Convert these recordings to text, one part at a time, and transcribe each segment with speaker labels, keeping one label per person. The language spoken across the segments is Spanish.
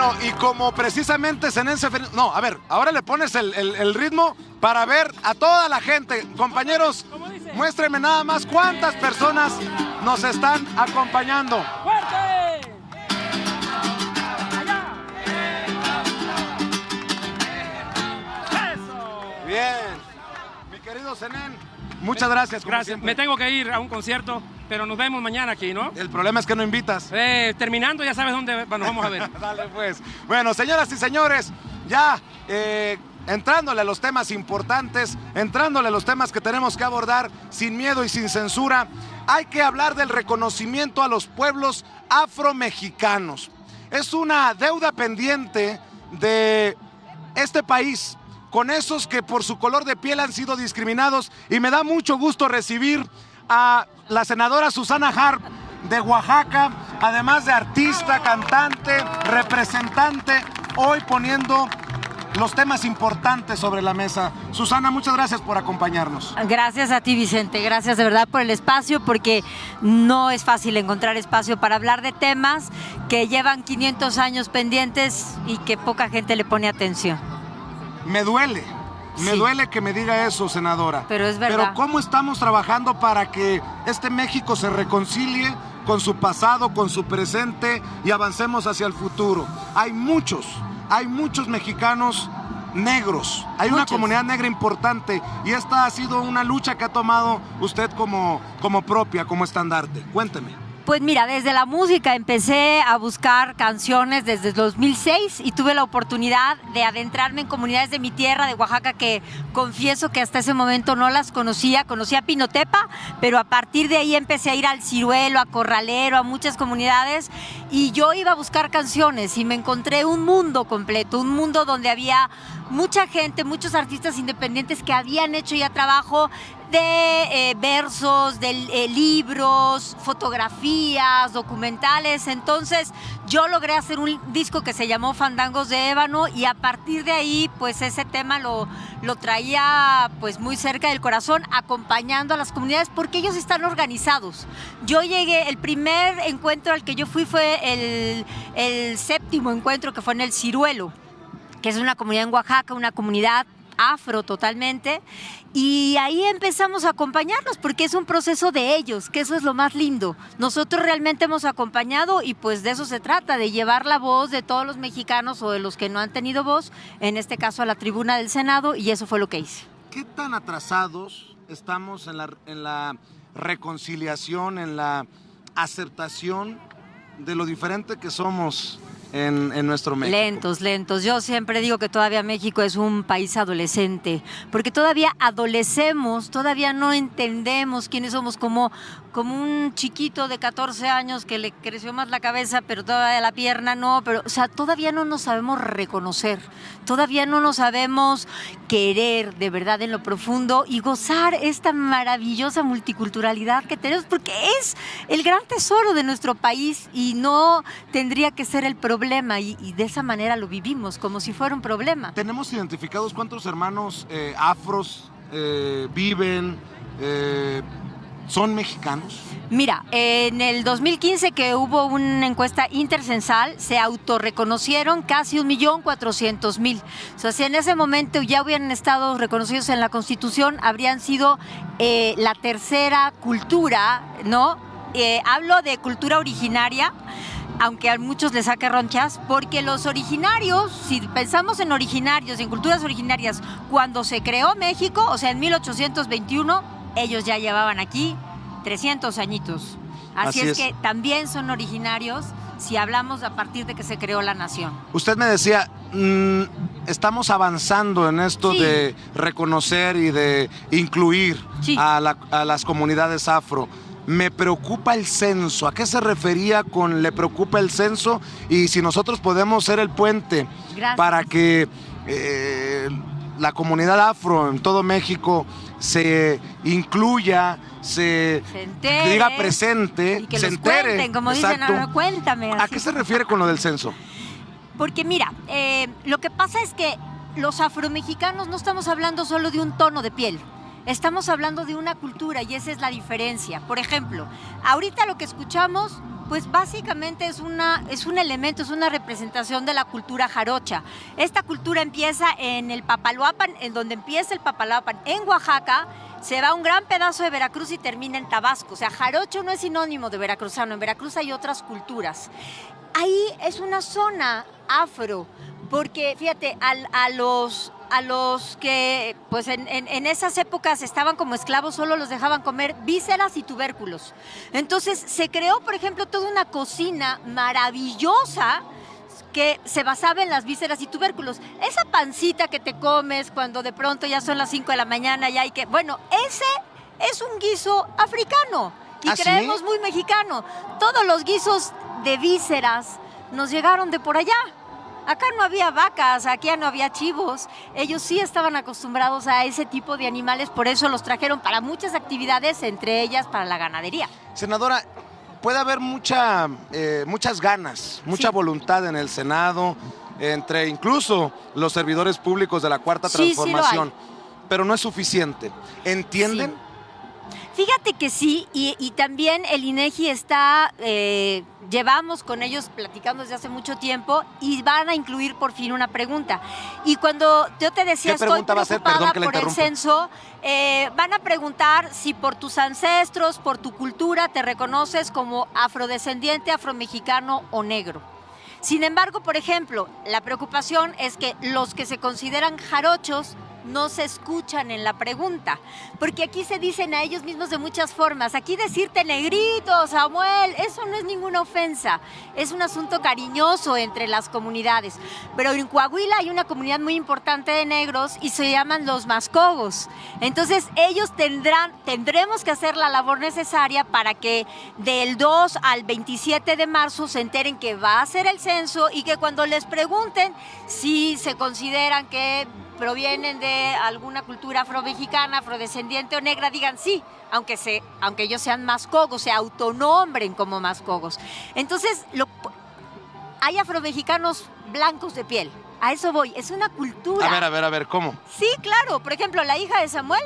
Speaker 1: Bueno, y como precisamente Zenén Seferino... No, a ver, ahora le pones el ritmo para ver a toda la gente. Compañeros, muéstrenme nada más cuántas personas nos están acompañando.
Speaker 2: ¡Fuerte! ¡Allá! ¡Eso!
Speaker 1: Bien. Mi querido Zenén, muchas gracias.
Speaker 2: Gracias.
Speaker 1: Siempre.
Speaker 2: Me tengo que ir a un concierto, pero nos vemos mañana aquí, ¿no?
Speaker 1: El problema es que no invitas.
Speaker 2: Terminando, ya sabes dónde nos vamos a ver.
Speaker 1: Dale pues. Bueno, señoras y señores, ya entrándole a los temas importantes, entrándole a los temas que tenemos que abordar sin miedo y sin censura, hay que hablar del reconocimiento a los pueblos afromexicanos. Es una deuda pendiente de este país con esos que por su color de piel han sido discriminados, y me da mucho gusto recibir a la senadora Susana Harp de Oaxaca, además de artista, cantante, representante, hoy poniendo los temas importantes sobre la mesa. Susana, muchas gracias por acompañarnos.
Speaker 3: Gracias a ti, Vicente, gracias de verdad por el espacio, porque no es fácil encontrar espacio para hablar de temas que llevan 500 años pendientes y que poca gente le pone atención.
Speaker 1: Me duele que me diga eso, senadora.
Speaker 3: Pero es verdad.
Speaker 1: Pero ¿cómo estamos trabajando para que este México se reconcilie con su pasado, con su presente y avancemos hacia el futuro? Hay muchos mexicanos negros, hay una comunidad negra importante, y esta ha sido una lucha que ha tomado usted como propia, como estandarte. Cuénteme.
Speaker 3: Pues mira, desde la música empecé a buscar canciones desde 2006 y tuve la oportunidad de adentrarme en comunidades de mi tierra, de Oaxaca, que confieso que hasta ese momento no las conocía. Conocía Pinotepa, pero a partir de ahí empecé a ir al Ciruelo, a Corralero, a muchas comunidades, y yo iba a buscar canciones y me encontré un mundo completo, un mundo donde había mucha gente, muchos artistas independientes que habían hecho ya trabajo de versos, de libros, fotografías, documentales. Entonces yo logré hacer un disco que se llamó Fandangos de Ébano, y a partir de ahí pues ese tema lo traía pues muy cerca del corazón, acompañando a las comunidades porque ellos están organizados. Yo llegué, el primer encuentro al que yo fui fue el séptimo encuentro, que fue en el Ciruelo, que es una comunidad en Oaxaca, una comunidad afro totalmente, y ahí empezamos a acompañarlos porque es un proceso de ellos, que eso es lo más lindo. Nosotros realmente hemos acompañado, y pues de eso se trata, de llevar la voz de todos los mexicanos o de los que no han tenido voz, en este caso a la tribuna del Senado, y eso fue lo que hice.
Speaker 1: ¿Qué tan atrasados estamos en la reconciliación, en la aceptación de lo diferente que somos en nuestro México?
Speaker 3: Lentos. Yo siempre digo que todavía México es un país adolescente, porque todavía adolecemos, todavía no entendemos quiénes somos, como un chiquito de 14 años que le creció más la cabeza, pero todavía la pierna no, pero, o sea, todavía no nos sabemos reconocer, todavía no nos sabemos querer de verdad en lo profundo y gozar esta maravillosa multiculturalidad que tenemos, porque es el gran tesoro de nuestro país y no tendría que ser el problema, y de esa manera lo vivimos, como si fuera un problema.
Speaker 1: ¿Tenemos identificados cuántos hermanos afros viven, son mexicanos?
Speaker 3: Mira, en el 2015, que hubo una encuesta intercensal, se autorreconocieron casi 1.400.000. O sea, si en ese momento ya hubieran estado reconocidos en la Constitución, habrían sido la tercera cultura, ¿no? Hablo de cultura originaria, aunque a muchos les saque ronchas, porque los originarios, si pensamos en originarios, en culturas originarias, cuando se creó México, o sea, en 1821, ellos ya llevaban aquí 300 añitos. Así es que también son originarios si hablamos a partir de que se creó la nación.
Speaker 1: Usted me decía, estamos avanzando en esto de reconocer y de incluir a las comunidades afro. Me preocupa el censo. ¿A qué se refería con le preocupa el censo? Y si nosotros podemos ser el puente para que la comunidad afro en todo México se incluya, se
Speaker 3: entere,
Speaker 1: diga presente,
Speaker 3: y que
Speaker 1: se
Speaker 3: los
Speaker 1: entere.
Speaker 3: Cuenten, como dicen, ahora cuéntame.
Speaker 1: ¿A qué se refiere con lo del censo?
Speaker 3: Porque mira, lo que pasa es que los afromexicanos no estamos hablando solo de un tono de piel. Estamos hablando de una cultura, y esa es la diferencia. Por ejemplo, ahorita lo que escuchamos, Pues básicamente es un elemento, es una representación de la cultura jarocha. Esta cultura empieza en el Papaloapan, en donde empieza el Papaloapan, en Oaxaca, se va un gran pedazo de Veracruz y termina en Tabasco. O sea, jarocho no es sinónimo de veracruzano, en Veracruz hay otras culturas. Ahí es una zona afro, porque fíjate, a los que pues en esas épocas estaban como esclavos, solo los dejaban comer vísceras y tubérculos. Entonces se creó, por ejemplo, toda una cocina maravillosa que se basaba en las vísceras y tubérculos. Esa pancita que te comes cuando de pronto ya son las 5 de la mañana y hay que... Bueno, ese es un guiso africano y
Speaker 1: ¿Ah,
Speaker 3: creemos
Speaker 1: sí?
Speaker 3: muy mexicano. Todos los guisos de vísceras nos llegaron de por allá. Acá no había vacas, aquí no había chivos. Ellos sí estaban acostumbrados a ese tipo de animales, por eso los trajeron para muchas actividades, entre ellas para la ganadería.
Speaker 1: Senadora, puede haber muchas ganas, mucha
Speaker 3: Sí.
Speaker 1: voluntad en el Senado, entre incluso los servidores públicos de la Cuarta
Speaker 3: Sí, sí lo
Speaker 1: Transformación,
Speaker 3: hay.
Speaker 1: pero no es suficiente. ¿Entienden?
Speaker 3: Sí. Fíjate que sí, y también el INEGI está, llevamos con ellos platicando desde hace mucho tiempo y van a incluir por fin una pregunta. Y cuando yo te decía,
Speaker 1: ¿Qué
Speaker 3: estoy
Speaker 1: pregunta va a ser?
Speaker 3: preocupada
Speaker 1: Perdón que la
Speaker 3: por el
Speaker 1: interrumpa.
Speaker 3: censo, van a preguntar si por tus ancestros, por tu cultura, te reconoces como afrodescendiente, afromexicano o negro. Sin embargo, por ejemplo, la preocupación es que los que se consideran jarochos no se escuchan en la pregunta, porque aquí se dicen a ellos mismos de muchas formas. Aquí decirte negrito, Samuel, eso no es ninguna ofensa, es un asunto cariñoso entre las comunidades. Pero en Coahuila hay una comunidad muy importante de negros y se llaman los mascogos. Entonces ellos tendremos que hacer la labor necesaria para que del 2 al 27 de marzo se enteren que va a ser el censo y que cuando les pregunten si se consideran que provienen de alguna cultura afromexicana, afrodescendiente o negra, digan sí, aunque ellos sean mascogos, se autonombren como mascogos. Entonces, hay afromexicanos blancos de piel, a eso voy, es una cultura.
Speaker 1: A ver, ¿cómo?
Speaker 3: Sí, claro, por ejemplo, la hija de Samuel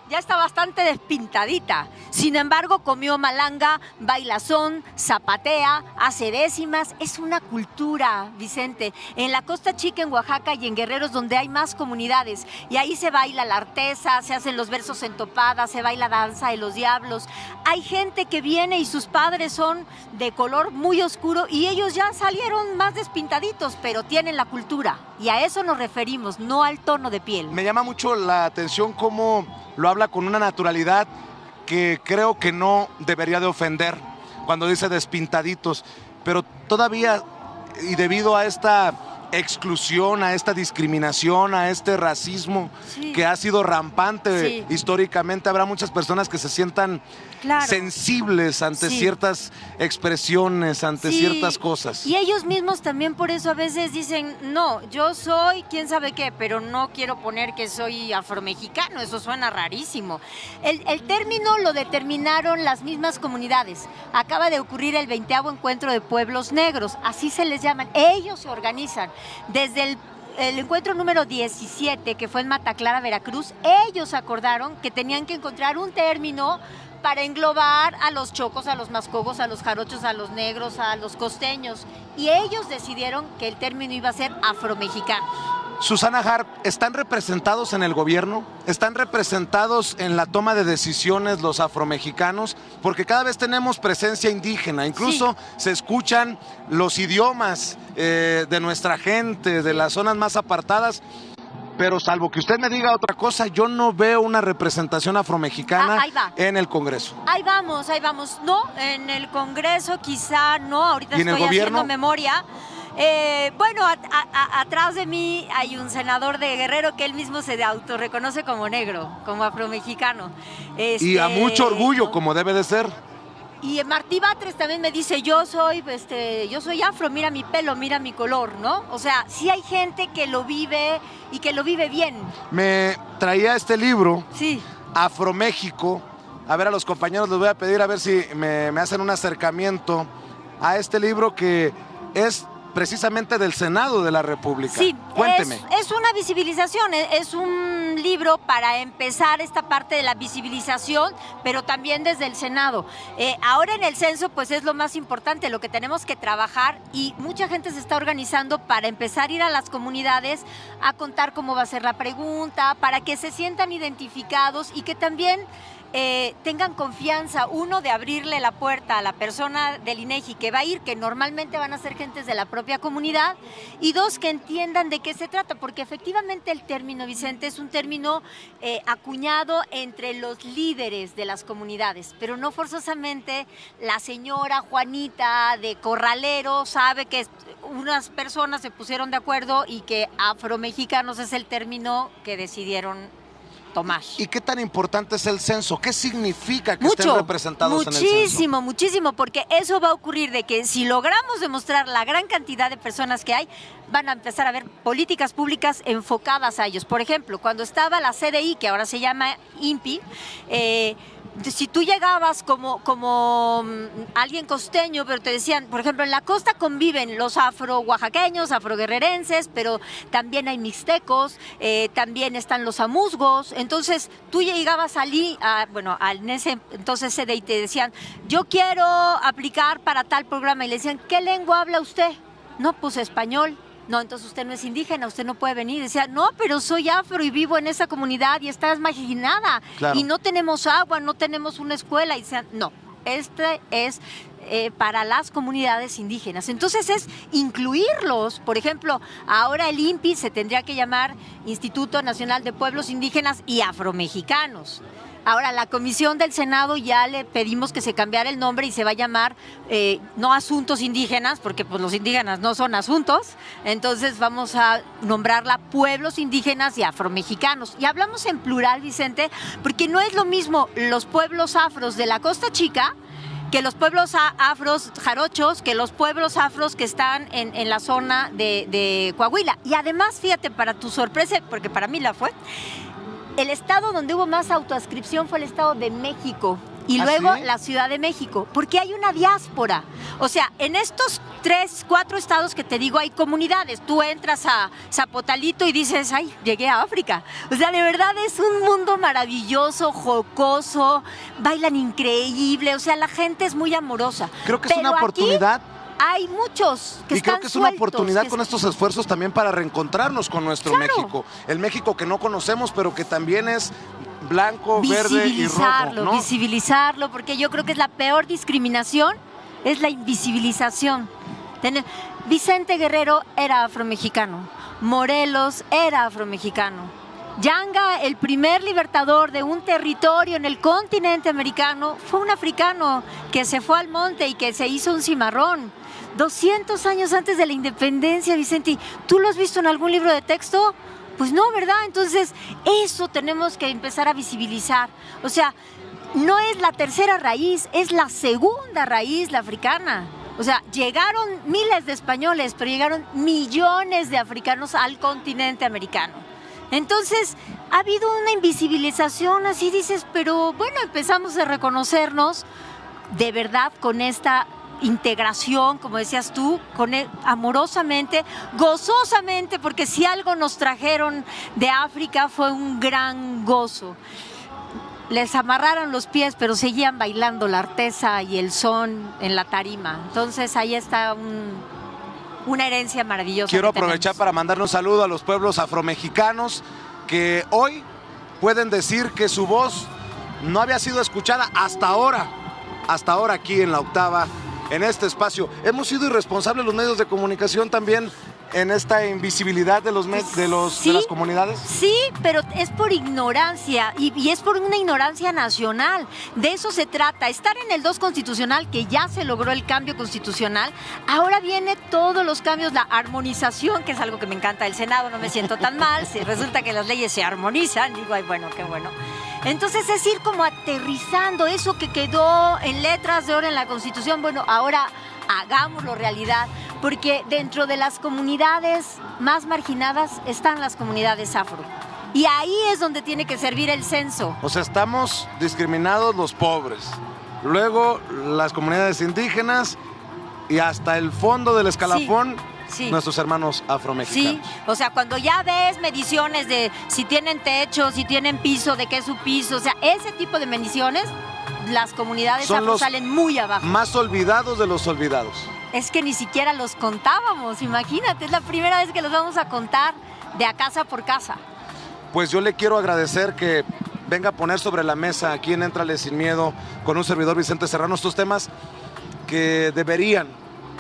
Speaker 3: ya está bastante despintadita. Sin embargo, comió malanga, baila son, zapatea, hace décimas. Es una cultura, Vicente. En la Costa Chica, en Oaxaca y en Guerrero es donde hay más comunidades. Y ahí se baila la artesa, se hacen los versos en topada, se baila danza de los diablos. Hay gente que viene y sus padres son de color muy oscuro y ellos ya salieron más despintaditos, pero tienen la cultura. Y a eso nos referimos, no al tono de piel.
Speaker 1: Me llama mucho la atención cómo lo habla con una naturalidad que creo que no debería de ofender cuando dice despintaditos, pero todavía, y debido a esta exclusión, a esta discriminación, a este racismo
Speaker 3: Sí.
Speaker 1: que ha sido rampante
Speaker 3: Sí.
Speaker 1: históricamente, habrá muchas personas que se sientan
Speaker 3: Claro.
Speaker 1: sensibles ante
Speaker 3: Sí.
Speaker 1: ciertas expresiones, ante
Speaker 3: Sí,
Speaker 1: ciertas cosas.
Speaker 3: Y ellos mismos también por eso a veces dicen, no, yo soy quién sabe qué, pero no quiero poner que soy afromexicano, eso suena rarísimo. El término lo determinaron las mismas comunidades. Acaba de ocurrir el 20º encuentro de pueblos negros, así se les llaman. Ellos se organizan. Desde el encuentro número 17, que fue en Mataclara, Veracruz, ellos acordaron que tenían que encontrar un término para englobar a los chocos, a los mascogos, a los jarochos, a los negros, a los costeños. Y ellos decidieron que el término iba a ser afromexicano.
Speaker 1: Susana Harp, ¿están representados en el gobierno? ¿Están representados en la toma de decisiones los afromexicanos? Porque cada vez tenemos presencia indígena, incluso se escuchan los idiomas de nuestra gente, de las zonas más apartadas. Pero salvo que usted me diga otra cosa, yo no veo una representación afromexicana
Speaker 3: Ahí va.
Speaker 1: en el Congreso.
Speaker 3: Ahí vamos, ahí vamos. No, en el Congreso quizá no, ahorita
Speaker 1: ¿Y en el
Speaker 3: estoy
Speaker 1: gobierno?
Speaker 3: haciendo memoria. Bueno, atrás de mí hay un senador de Guerrero que él mismo se autorreconoce como negro, como afromexicano.
Speaker 1: Y a mucho orgullo, como debe de ser.
Speaker 3: Y Martí Batres también me dice, yo soy afro, mira mi pelo, mira mi color, ¿no? O sea, sí hay gente que lo vive y que lo vive bien.
Speaker 1: Me traía este libro,
Speaker 3: Sí.
Speaker 1: Afroméxico. A ver, a los compañeros les voy a pedir a ver si me hacen un acercamiento a este libro que es precisamente del Senado de la República.
Speaker 3: Sí,
Speaker 1: Cuénteme.
Speaker 3: es una visibilización, es un un libro para empezar esta parte de la visibilización, pero también desde el Senado. Ahora en el censo, pues es lo más importante, lo que tenemos que trabajar, y mucha gente se está organizando para empezar a ir a las comunidades a contar cómo va a ser la pregunta, para que se sientan identificados y que también tengan confianza, uno, de abrirle la puerta a la persona del INEGI que va a ir, que normalmente van a ser gentes de la propia comunidad, y dos, que entiendan de qué se trata, porque efectivamente el término, Vicente, es un término acuñado entre los líderes de las comunidades, pero no forzosamente la señora Juanita de Corralero sabe que unas personas se pusieron de acuerdo y que afromexicanos es el término que decidieron tomar.
Speaker 1: ¿Y qué tan importante es el censo? ¿Qué significa que estén representados en el censo?
Speaker 3: Muchísimo, muchísimo, porque eso va a ocurrir de que si logramos demostrar la gran cantidad de personas que hay, van a empezar a haber políticas públicas enfocadas a ellos. Por ejemplo, cuando estaba la CDI, que ahora se llama INPI, si tú llegabas como alguien costeño, pero te decían, por ejemplo, en la costa conviven los afro-oaxaqueños, afro-guerrerenses, pero también hay mixtecos, también están los amuzgos. Entonces, tú llegabas en ese entonces CDI, te decían, yo quiero aplicar para tal programa, y le decían, ¿qué lengua habla usted? No, pues español. No, entonces usted no es indígena, usted no puede venir. Decía, no, pero soy afro y vivo en esa comunidad y estás marginada.
Speaker 1: Claro.
Speaker 3: Y no tenemos agua, no tenemos una escuela. Y decían, no, este es para las comunidades indígenas. Entonces es incluirlos. Por ejemplo, ahora el INPI se tendría que llamar Instituto Nacional de Pueblos Indígenas y Afromexicanos. Ahora, la comisión del Senado ya le pedimos que se cambiara el nombre y se va a llamar no Asuntos Indígenas, porque pues los indígenas no son asuntos. Entonces vamos a nombrarla Pueblos Indígenas y Afromexicanos. Y hablamos en plural, Vicente, porque no es lo mismo los pueblos afros de la Costa Chica que los pueblos afros jarochos, que los pueblos afros que están en la zona de Coahuila. Y además, fíjate, para tu sorpresa, porque para mí la fue, el estado donde hubo más autoadscripción fue el Estado de México y luego
Speaker 1: ¿sí?
Speaker 3: La Ciudad de México, porque hay una diáspora. O sea, en estos 3, 4 estados que te digo hay comunidades. Tú entras a Zapotalito y dices, ay, llegué a África. O sea, de verdad es un mundo maravilloso, jocoso, bailan increíble, o sea, la gente es muy amorosa.
Speaker 1: Creo que es
Speaker 3: Pero
Speaker 1: una oportunidad.
Speaker 3: Hay muchos que
Speaker 1: Y creo
Speaker 3: están
Speaker 1: que es una
Speaker 3: sueltos,
Speaker 1: oportunidad
Speaker 3: que
Speaker 1: con estos esfuerzos también para reencontrarnos con nuestro
Speaker 3: Claro.
Speaker 1: México. El México que no conocemos, pero que también es blanco, verde y rojo, ¿no?
Speaker 3: Visibilizarlo, porque yo creo que es la peor discriminación, es la invisibilización. Vicente Guerrero era afromexicano, Morelos era afromexicano, Yanga, el primer libertador de un territorio en el continente americano, fue un africano que se fue al monte y que se hizo un cimarrón. 200 años antes de la independencia, Vicente. ¿Tú lo has visto en algún libro de texto? Pues no, ¿verdad? Entonces, eso tenemos que empezar a visibilizar. O sea, no es la tercera raíz, es la segunda raíz, la africana. O sea, llegaron miles de españoles, pero llegaron millones de africanos al continente americano. Entonces, ha habido una invisibilización, así dices, pero bueno, empezamos a reconocernos de verdad con esta integración, como decías tú, amorosamente, gozosamente, porque si algo nos trajeron de África fue un gran gozo. Les amarraron los pies, pero seguían bailando la artesa y el son en la tarima. Entonces ahí está una herencia maravillosa.
Speaker 1: Quiero
Speaker 3: que
Speaker 1: aprovechar
Speaker 3: tenemos.
Speaker 1: para mandarle un saludo a los pueblos afromexicanos que hoy pueden decir que su voz no había sido escuchada hasta ahora aquí en La Octava, en este espacio. Hemos sido irresponsables los medios de comunicación también en esta invisibilidad de de las comunidades.
Speaker 3: Sí, pero es por ignorancia y es por una ignorancia nacional. De eso se trata. Estar en el 2 constitucional, que ya se logró el cambio constitucional. Ahora viene todos los cambios, la armonización, que es algo que me encanta del Senado, no me siento tan mal. Si resulta que las leyes se armonizan, digo, ay, bueno, qué bueno. Entonces es ir como aterrizando eso que quedó en letras de oro en la Constitución. Bueno, ahora hagámoslo realidad, porque dentro de las comunidades más marginadas están las comunidades afro. Y ahí es donde tiene que servir el censo.
Speaker 1: O sea, estamos discriminados los pobres, luego las comunidades indígenas y hasta el fondo del escalafón
Speaker 3: Sí.
Speaker 1: nuestros hermanos afromexicanos.
Speaker 3: Sí, o sea, cuando ya ves mediciones de si tienen techo, si tienen piso, de qué es su piso, o sea, ese tipo de mediciones, las comunidades
Speaker 1: Son
Speaker 3: afro
Speaker 1: los
Speaker 3: salen muy abajo.
Speaker 1: Más olvidados de los olvidados.
Speaker 3: Es que ni siquiera los contábamos, imagínate, es la primera vez que los vamos a contar de a casa por casa.
Speaker 1: Pues yo le quiero agradecer que venga a poner sobre la mesa aquí en Éntrale Sin Miedo con un servidor Vicente Serrano estos temas que deberían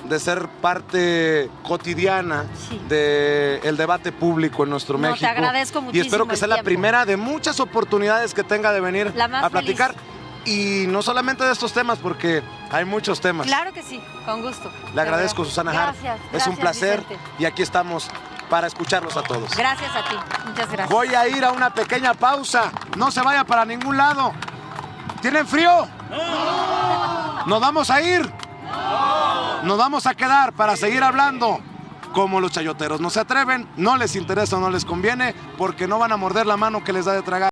Speaker 1: de ser parte cotidiana
Speaker 3: Sí.
Speaker 1: del debate público en nuestro
Speaker 3: No,
Speaker 1: México.
Speaker 3: te agradezco
Speaker 1: Y
Speaker 3: muchísimo
Speaker 1: espero que
Speaker 3: el
Speaker 1: sea la
Speaker 3: tiempo.
Speaker 1: primera de muchas oportunidades que tenga de venir
Speaker 3: La más
Speaker 1: a platicar.
Speaker 3: feliz.
Speaker 1: Y no solamente de estos temas, porque hay muchos temas.
Speaker 3: Claro que sí, con gusto.
Speaker 1: Le agradezco, Susana Harp.
Speaker 3: Gracias.
Speaker 1: Es un
Speaker 3: gracias,
Speaker 1: placer
Speaker 3: Vicente.
Speaker 1: y aquí estamos para escucharlos a todos.
Speaker 3: Gracias a ti, muchas gracias.
Speaker 1: Voy a ir a una pequeña pausa. No se vaya para ningún lado. ¿Tienen frío? ¡No! ¿Nos vamos a ir? ¡No! Nos vamos a quedar para seguir hablando como los chayoteros. No se atreven, no les interesa o no les conviene, porque no van a morder la mano que les da de tragar.